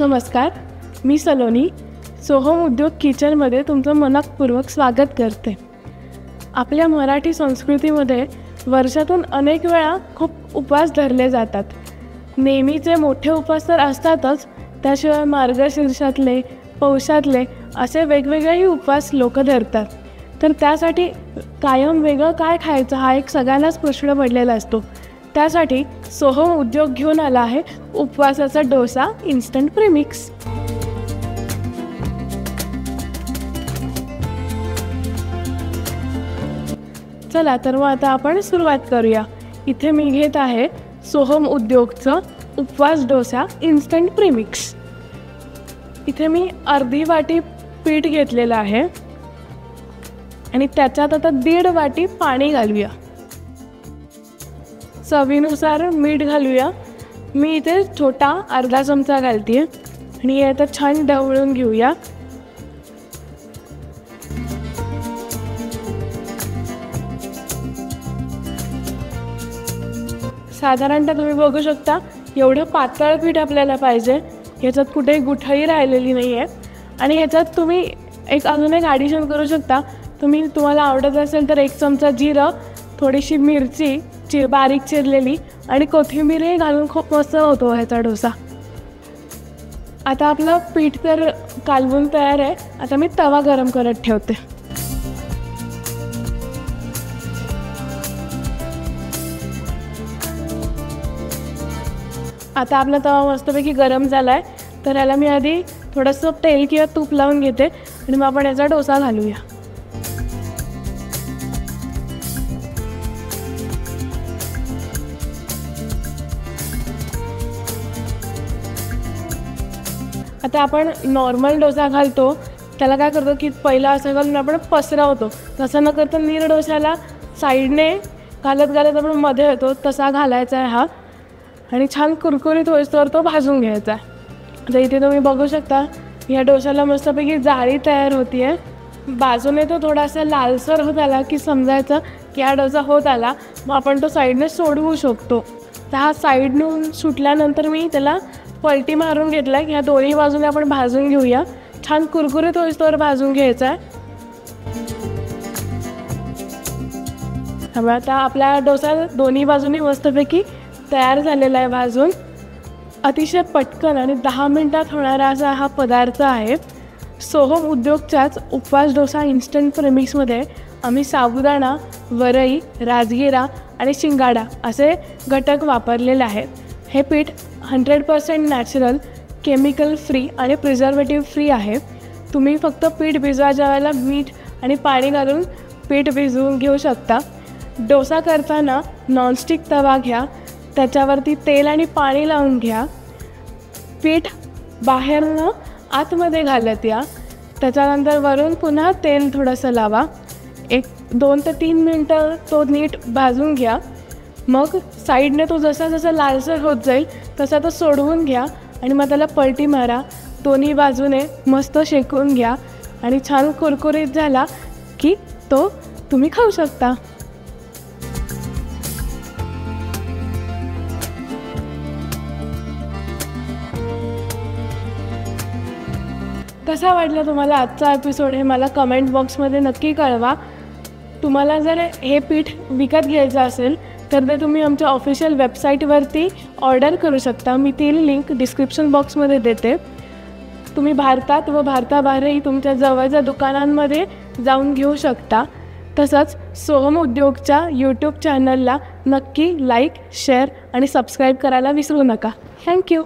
नमस्कार, मी सलोनी सोहम उद्योग किचनमध्ये तुमचं मनपूर्वक स्वागत करते। आपल्या मराठी संस्कृतीमध्ये वर्षातून अनेक वेळा खूप उपवास धरले जातात। नेहमीचे मोठे उपवास तर असतातच, त्याशिवाय मार्गशीर्षातले, पौषातले असे वेगवेगळेही उपवास लोक धरतात। तर त्यासाठी कायम वेगळं काय खायचं हा एक सगळ्यांनाच प्रश्न पडलेला असतो। त्यासाठी सोहम उद्योग घेऊन आला आहे उपवासाचा डोसा इन्स्टंट प्रीमिक्स। चला तर मग आता आपण सुरुवात करूया। इथे मी घेत आहे सोहम उद्योगचं उपवास डोसा इन्स्टंट प्रीमिक्स। इथे मी अर्धी वाटी पीठ घेतलेलं आहे आणि त्याच्यात आता 1.5 वाटी पाणी घालूया। चवीनुसार मीठ घालूया। मी इथे छोटा अर्धा चमचा घालते आणि हे आता छान ढवळून घेऊया। साधारणतः तुम्ही बघू शकता एवढं पातळ पीठ आपल्याला पाहिजे, ह्याच्यात कुठेही गुठळी राहिलेली नाही आहे। आणि ह्याच्यात तुम्ही अजून एक ॲडिशन करू शकता। तुम्हाला आवडत असेल तर 1 चमचा जिरं, थोडीशी मिरची बारीक चिरलेली आणि कोथिंबीरही घालून खूप मस्त होतो ह्याचा डोसा। आता आपलं पीठ तर कालवून तयार आहे। आता मी तवा गरम करत ठेवते। आता आपला तवा मस्तपैकी गरम झाला आहे, तर याला मी आधी थोडंसं तेल किंवा तूप लावून घेते आणि मग आपण याचा डोसा घालूया। आता आपण नॉर्मल डोसा घालतो त्याला काय करतो की पहिला असं घालून आपण पसरवतो, तसं न करता नीर डोशाला साईडने घालत आपण मध्ये येतो तसा घालायचा आहे हा। आणि छान कुरकुरीत होईस्तोवर तो भाजून घ्यायचा आहे। आता इथे तुम्ही बघू शकता या डोशाला मस्तपैकी जाळी तयार होती आहे। बाजूने तो थोडासा लालसर होत आला की समजायचं की हा डोसा होत आला, मग आपण तो साईडने सोडवू शकतो। तर हा साईडनं सुटल्यानंतर मी त्याला पलटी मारून घेतला की ह्या दोन्ही बाजूने आपण भाजून घेऊया। छान कुरकुरीत होईस्तोवर भाजून घ्यायचा आहे। आता आपला डोसा दोन्ही बाजूने मस्तपैकी तयार झालेला आहे भाजून। अतिशय पटकन आणि 10 मिनिटात होणारा असा हा पदार्थ आहे। सोहम उद्योगच्याच उपवास डोसा इन्स्टंट प्रीमिक्समध्ये आम्ही साबुदाणा, वरई, राजगिरा आणि शिंगाडा असे घटक वापरलेले आहेत। हे पीठ 100% नॅचरल, केमिकल फ्री आणि प्रिझर्वेटिव्ह फ्री आहे। तुम्ही फक्त पीठ भिजवायच्या वेळेला मीठ आणि पाणी घालून पीठ भिजवून घेऊ शकता। डोसा करताना नॉनस्टिक तवा घ्या, त्याच्यावरती तेल आणि पाणी लावून घ्या। पीठ बाहेरनं आतमध्ये घालत या, त्याच्यानंतर वरून पुन्हा तेल थोडंसं लावा। 2 ते 3 मिनटं तो नीट भाजून घ्या। मग साईडने तो जसा जसा लालसर होत जाईल तसा तो सोडवून घ्या आणि मग त्याला पलटी मारा। दोन्ही बाजूने मस्त शेकून घ्या आणि छान कुरकुरीत झाला की तो तुम्ही खाऊ शकता। कसा वाटला तुम्हाला आजचा एपिसोड हे मला कमेंट बॉक्समध्ये नक्की कळवा। तुम्हाला जर हे पीठ विकत घ्यायचं असेल तर ते तुम्ही आमच्या ऑफिशियल वेबसाईटवरती ऑर्डर करू शकता। मी ती लिंक डिस्क्रिप्शन बॉक्समध्ये देते। तुम्ही भारतात व भारताबाहेरही तुमच्या जवळच्या दुकानांमध्ये जाऊन घेऊ शकता। तसंच सोहम उद्योगच्या यूट्यूब चॅनलला नक्की लाईक, शेअर आणि सबस्क्राईब करायला विसरू नका। थँक्यू।